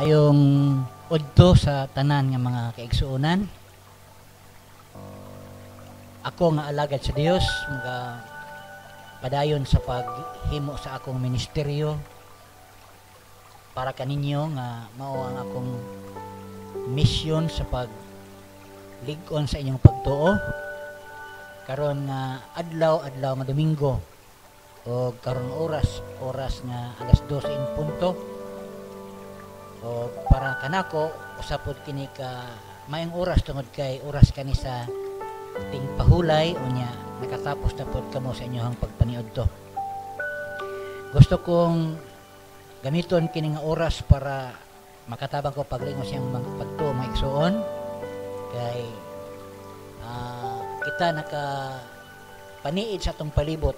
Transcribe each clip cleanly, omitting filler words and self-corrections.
Mayong udto sa tanan nga mga kaigsuonan. Ako nga alagad sa Dios, mga padayon sa paghimo sa akong ministeryo para kaninyo nga mao ang akong misyon sa paglig-on sa inyong pagtuo karon nga adlaw nga Domingo o karon oras nga alas 12 in punto. O para kanako usapod kini ka maayong oras tungod kay oras kani sa ting pahulay unya nakatapos na pod kamo sa inyong pagpaniudto. Gusto kong gamiton kini nga oras para makatabang ko paglingon siyang pagtuo mga igsuon kay kita naka paniid sa atong palibot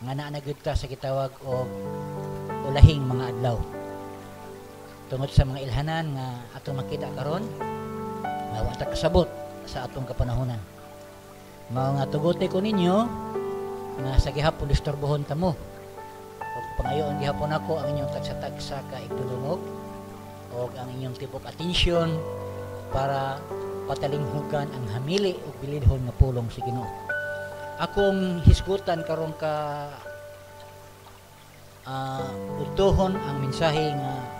nga naa na gyud ka sa gitawag og ulahing mga adlaw. Tungod sa mga ilhanan nga atong makita karon nga wa ta kasabot sa atong kapanahonan. Mao nga tugote ko ninyo nga sa gihapon istorbohon tamo. Ug pangayoon gihapon ako ang inyong tagsa-tagsa ka igdulungog ug ang inyong tibok atensyon para patalinghugan ang hamili ug bilidhon nga pulong sa Ginoo. Akong hisgutan karon ka udtohon ang mensahe nga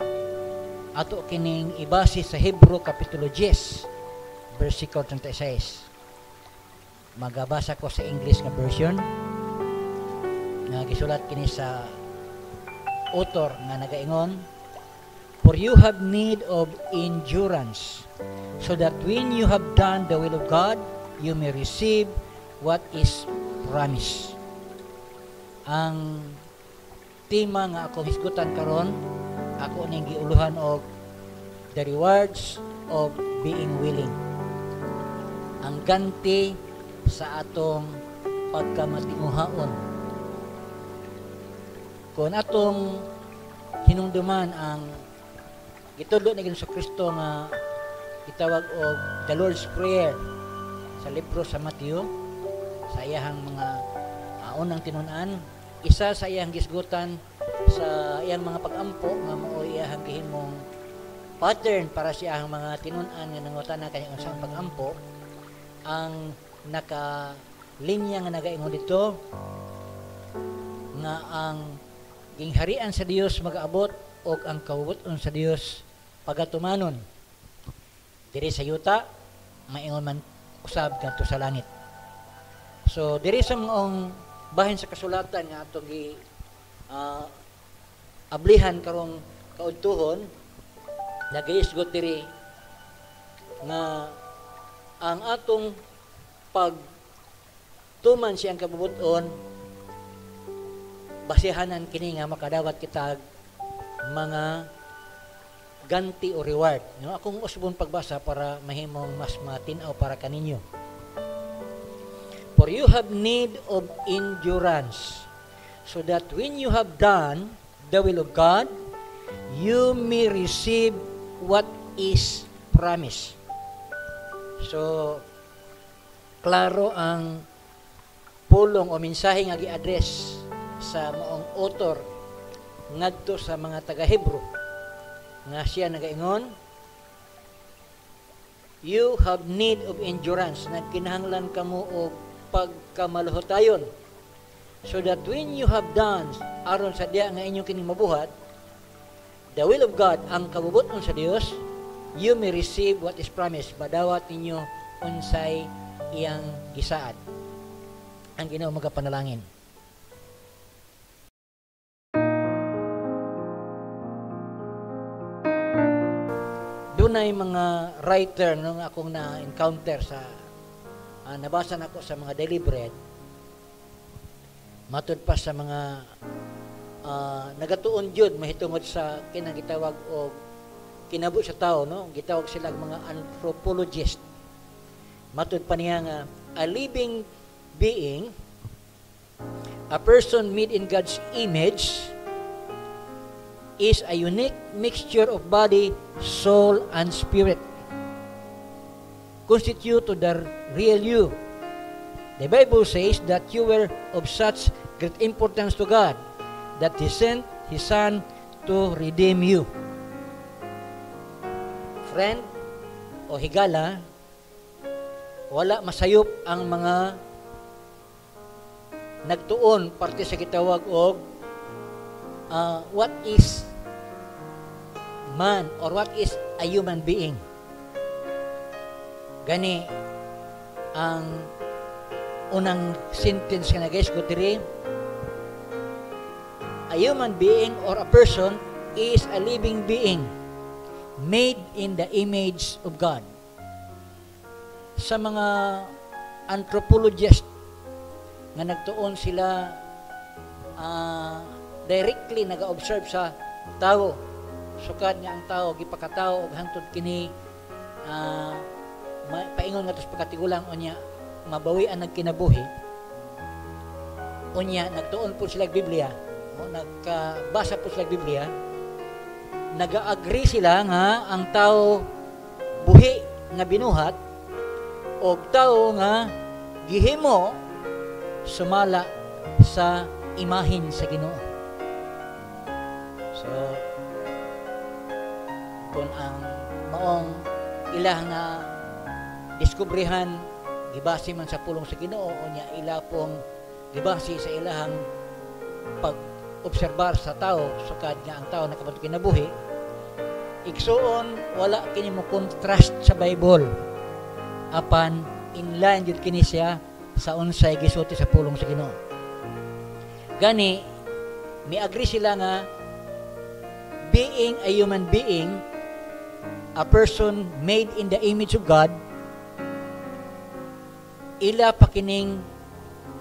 ato kining ibase sa Hebro Kapitulo 10 versikulo 36. Magabasa ko sa English nga version nga gisulat kini sa author nga nagaingon, "For you have need of endurance, so that when you have done the will of God, you may receive what is promised." Ang tema nga akong hisgutan karon ako ning giuluhan og the rewards of being willing. Ang ganti sa atong pagkamatimuhaon. Kung atong hinumduman ang gitudlo ni Ginoong Kristo nga gitawag og the Lord's Prayer sa libro sa Mateo, sa iyahang mga unang tinun-an, isa sa iyang gisgutan sa iyang mga pag-ampo nga mao iyang gihimong pattern para sa iyang mga tinun-an nga nangutana kanya unsang pag-ampo, ang naka-linya nga nagaingon dito nga ang gingharian sa Dios magaabot o ang kabubuton sa Dios pagatumanon diri sa yuta maingon man usab kadto sa langit. So diri sa maong bahin sa kasulatan nga atong gi ablihan karong kaudtuhon nagaisgot diri nga ang atong pagtuman siyang kabubuton basihanan kini nga makadawat kita mga ganti o reward. No, akong usbon pagbasa para mahimong mas matinaw para kaninyo. "For you have need of endurance, so that when you have done the will of God, you may receive what is promised." So, klaro ang pulong o mensahe nga gi-address sa maong author ngadto sa mga taga-Hebro nga siya nagaingon, "You have need of endurance." Nagkinahanglan kamo og pagkamaluhotayon, so that when you have done aron sa diya nga inyong kining mabuhat the will of God, ang kabubuton sa Dios, you may receive what is promised. Madawat ninyo unsay iyang gisaad. Ang Ginoo magapanalangin. Dunay mga writer nung akong na-encounter sa nabasa nako sa mga daily bread, matud pa sa mga nagatuon jud mahitungod sa kinang gitawag og kinabo sa tao, no? Gitawag sila mga anthropologist. Matud pa niya nga a living being, a person made in God's image, is a unique mixture of body, soul, and spirit, constitute to the real you. The Bible says that you were of such great importance to God that He sent His Son to redeem you. friend o higala, wala masayop ang mga nagtuon parte sa gitawag og what is man or what is a human being. Gani ang unang sentence nga guys ko diri, a human being or a person is a living being made in the image of God. Sa mga anthropologist nga nagtuon sila directly naga-observe sa tao, sukad nga ang tao gipakatao og hangtod kini paingon nga tos pagkatigulang unya mabawi ang nagkinabuhi. Unya nagtuon po sila Biblia, o nagkabasa po sila Biblia, naga-agree sila nga ang tao buhi nga binuhat o tao nga gihimo sumala sa imahin sa Ginoo. So kung ang maong ilah nga diskubrihan gibase man sa pulong sa Ginoo o niya ila pong gibase sa ilahang pag-obserbar sa tao sukad nga ang tao nakabantog kinabuhi, igsuon wala kini mo contrast sa Bible apan inline jud kini siya sa unsay gisulti sa pulong sa Ginoo. Gani mi-agree sila nga being a human being, a person made in the image of God, ila pa kining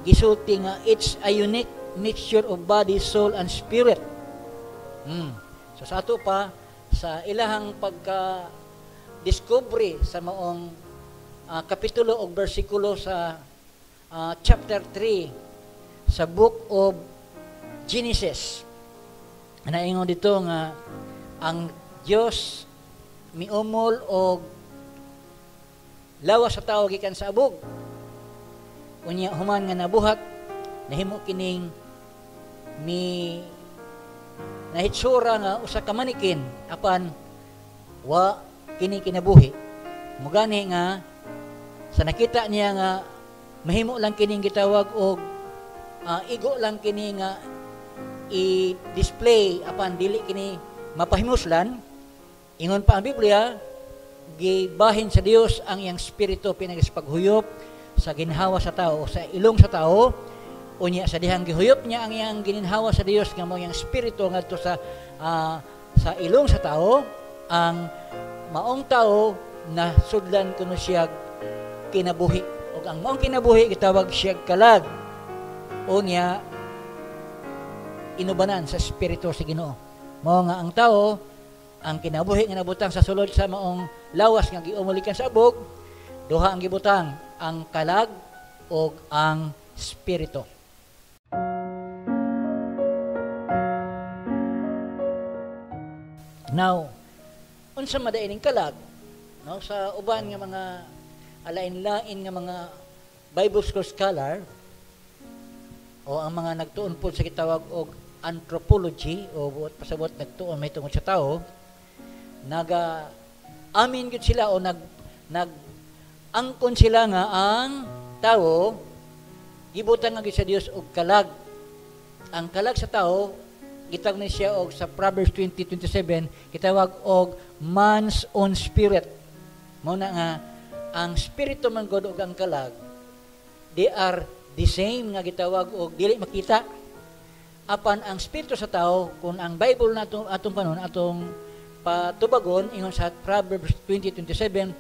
gisulti nga it's a unique mixture of body, soul, and spirit. So sa ato pa, sa ilahang pagka-discovery sa maong kapitulo o versikulo sa chapter 3 sa book of Genesis, naingon dito nga ang Dios miumol og lawas sa tao gikan sa abog. Unya human nga nabuhat nahimo kining nahitsura nga usa ka manikin apan wa kini kinabuhi. Mugani nga sa nakita niya nga mahimo lang kining gitawag og igo lang kini nga i-display apan dili kini mapahimuslan. Ingon pa ang Biblia, gibahin sa Dios ang iyang spirito pinagispaghuyop sa ginhawa sa tao, sa ilong sa tao. Unya sa dihang gihuyop niya ang iyang gininhawa sa Dios nga mao iyang spirito ngadto sa ilong sa tao, ang maong tao na sudlan kuno siya kinabuhi. Ug ang maong kinabuhi gitawag siya kalag. Unya inubanan sa spirito sa Ginoo. Mao nga ang tao ang kinabuhi nga nabutang sa sulod sa maong lawas nga giumulikan sa abog, duha ang gibutang, ang kalag o ang spirito. Now, unsa madaining kalag, no, sa uban nga mga alain-lain nga mga Bible scholar o ang mga nagtuon po sa gitawag og anthropology o buot pasabot nagtuon may tungod sa tao, amin gud sila o angkon sila nga ang tao gibutang nga sa Dios og kalag. Ang kalag sa tao gitawag ni siya og sa Proverbs 20:27 gitawag og man's own spirit. Mao na nga ang spirito man gud og ang kalag, they are the same nga gitawag og dili makita. Apan ang spirito sa tao, kung ang Bible nato atong kanon atong patubagon ingon sa Proverbs 20:27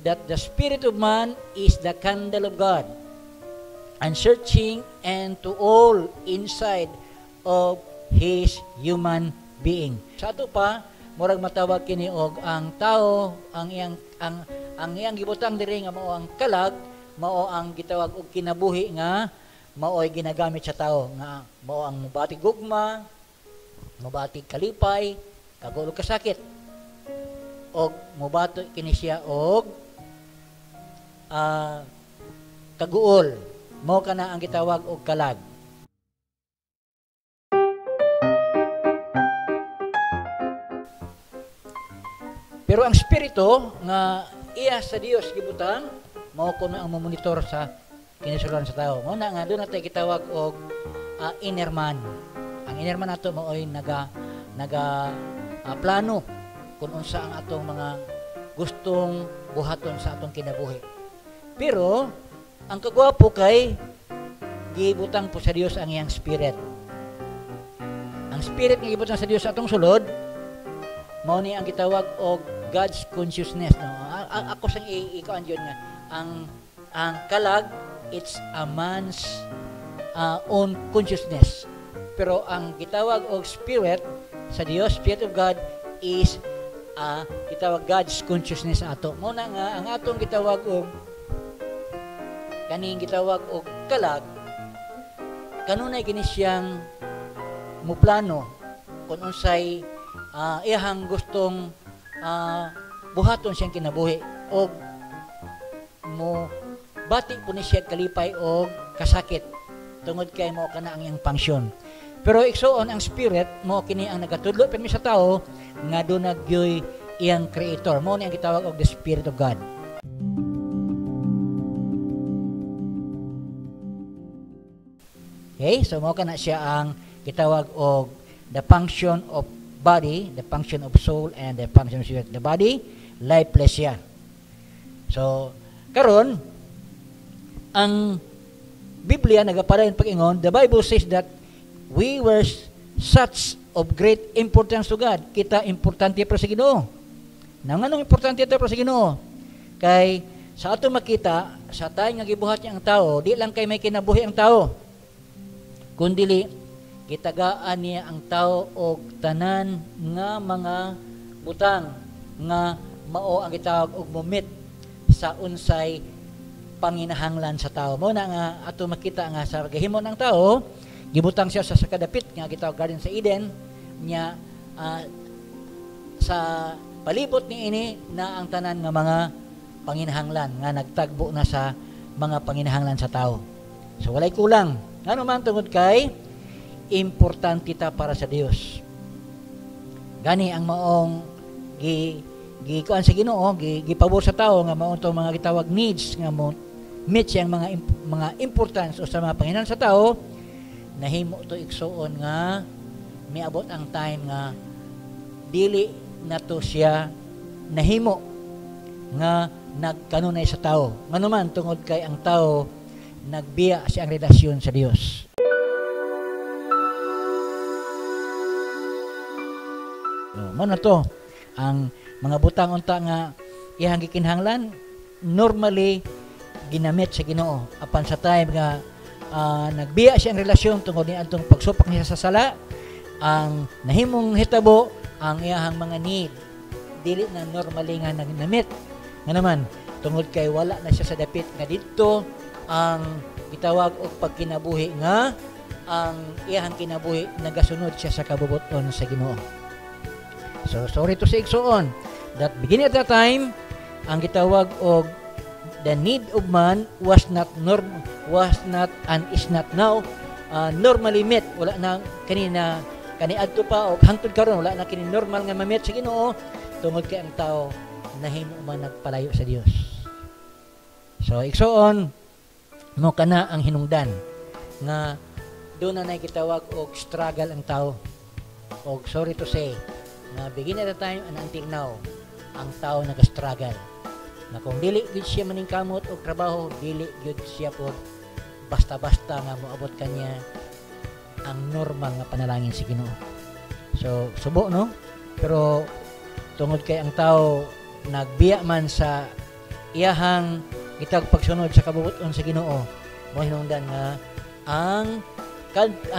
that the spirit of man is the candle of God, and searching and to all inside of his human being. Sa ato pa murag matawag kini og ang tao ang iyang gibutang diri nga mao ang kalag, mao ang gitawag og kinabuhi nga mao'y ginagamit sa tao nga mao ang mubatig gugma, mubatig kalipay, kagulog kasakit, og mubato kini siya og kaguol. Mao kana ang gitawag og kalag. Pero ang spirito nga iya sa Dios gibutang mao kuno ang monitor sa kinasuran sa tao. Mao na nga doon natin gitawag og inner man. Ang inner man nato mao'y naga plano kung unsa ang atong mga gustong buhaton sa atong kinabuhi. Pero ang kagwapo kay gibutang po sa Dios ang iyang spirit. Ang spirit nga gibutang sa Dios sa atong sulod mao ni ang gitawag og God's consciousness, no. Ako sang ikuan yun nga ang kalag, it's a man's own consciousness. Pero ang gitawag og spirit sa Dios, Spirit of God, is gitawag God's consciousness ato. Mao na nga ang atong gitawag og kaning gitawag og kalag, kanunay kini siyang muplano kung unsay iyang gustong buhaton siyang kinabuhi og mo bati po ni siya kalipay og kasakit tungod kay mo kana ang iyang function. Pero igsoon ang spirit mo kini ang nagatudlo permi sa tao nga do nagyoy iyang creator. Mo ni ang gitawag og the Spirit of God. Okay, so mo kana siya ang gitawag og the function of body, the function of soul, and the function of spirit. The body, lifeless siya. So, karon ang Biblia nagapadayon pag-ingon, the Bible says that we were such of great importance to God. Kita importante para sa Ginoo. Nanganong importante ito para sa Ginoo? Kay sa ato makita, sa tayo nga gibuhat niya ang tao, di lang kay may kinabuhi ang tao, kundi gitagaan niya ang tao og tanan nga mga butang nga mao ang gitawag og momit sa unsay panginahanglan sa tao. Mao na nga ato makita nga sa gahimo ng tao, gibutang siya sa sakadapit nga gitawag Garden sa Eden nya sa palibot ni ini na ang tanan nga mga panginahanglan nga nagtagbo na sa mga panginahanglan sa tao. So walay kulang. Ano man tungod kay importante ta para sa Dios. Gani ang maong kuan sa Ginoo, gipabor sa tao nga mao tong mga gitawag needs nga mo meet siyang mga importance o sa mga panginahanglan sa tao, nahimo to igsuon nga miabot ang time nga dili na to siya nahimo nga nagkanunay sa tao. Ngano man tungod kay ang tao nagbiya siyang relasyon sa Dios. Mano to ang mga butang unta nga iyang gikinahanglan normally ginamit sa Ginoo apan sa time nga nagbiya siya ang relasyon tungod ni adtong pagsupak niya sa sala, ang nahimong hitabo ang iyang mga need dili na normally nga nagnamit nga naman tungod kay wala na siya sa dapit nga didto ang gitawag og pagkinabuhi nga ang iyang kinabuhi nagasunod siya sa kabubuton sa Ginoo. So, sorry to say igsoon that beginning at that time, ang gitawag og the need of man was not and is not now normally met. Wala na kaniadto pa og hangtod karon wala na kini normal nga ma-met sa Ginoo tungod kay ang tao nahimo man nagpalayo sa Dios. So, igsoon mo kana ang hinungdan nga doon na gitawag og struggle ang tao. Og sorry to say na beginning at the time and until now, ang tao nag-struggle. Na kung dili gid siya maningkamot og trabaho, dili gid siya pod basta-basta nga moabot kanya ang normal nga panalangin sa Ginoo. So, subo no? Pero tungod kay ang tao nagbiya man sa iyahang gitag pagsunod sa kabubuton sa Ginoo, mo hinungdan nga ang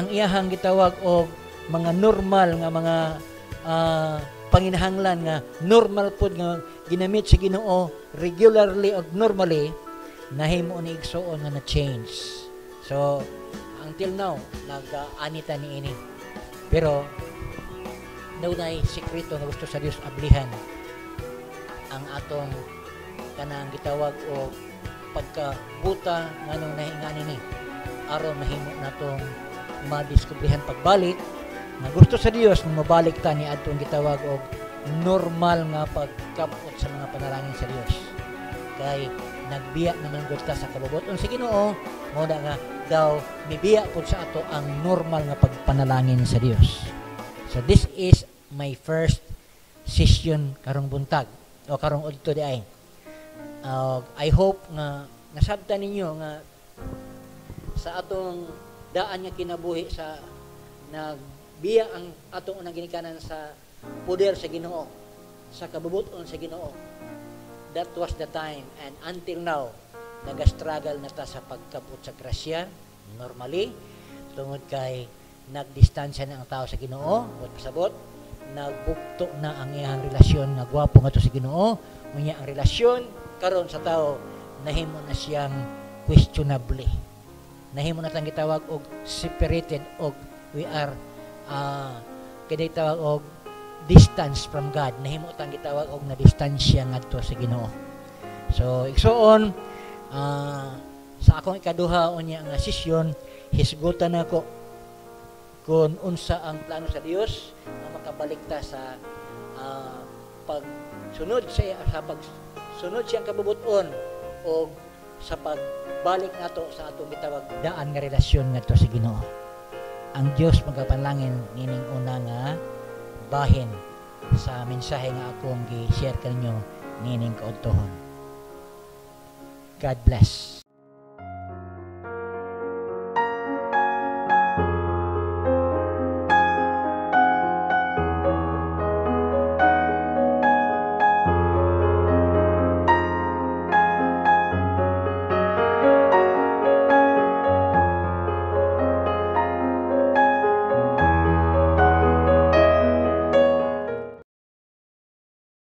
iyahang gitawag og mga normal nga mga panginahanglan nga normal pod nga ginamit sa Ginoo regularly og normally nahimo ni igsuon nga na-change. So until now nag-anita ni ini. Pero dunay sekreto nga gusto sa Dios ablihan ang atong kanang gitawag og pagkabuta nganong nahingani ni aron mahimo natong madiskubrihan pagbalik na gusto sa Dios na mabalik ta ni adtong gitawag og normal nga pagkabot sa mga panalangin sa Dios. Kay nagbiya naman gud ta sa kabubuton sa Ginoo, mo na nga daw mibiya pud sa ato ang normal nga pagpanalangin sa Dios. So this is my first session karong buntag o karong udto di ay. I hope nga nasabtan ninyo nga sa atong daan nga kinabuhi sa nagbiya ang atong unang ginikanan sa poder sa Ginoo, sa kabubuton sa Ginoo. That was the time, and until now nagastruggle na ta sa pagkabot sa grasya normally tungod kay nagdistansya na ang tao sa Ginoo ug pasabot nagbukto na ang iyang relasyon nga gwapo nga to sa Ginoo, unya ang relasyon karon sa tao nahimo na siyang questionable, nahimo na tang gitawag og separated og we are kaya tawag og distance from God, nahimo tang gitawag og na distansya ngadto sa Ginoo. So igsoon sa akong ikaduha unya nga sesyon hisgutan ako kung unsa ang plano sa Dios na makabalik ta sa pagsunod sa pagsunod siyang kabubuton o sa pagbalik nato sa atong gitawag daan nga relasyon ngadto sa Ginoo. Ang Dios magapanlangin nining una nga bahin sa mensahe nga akong gi-share kanyo nining kaudtohon. God bless.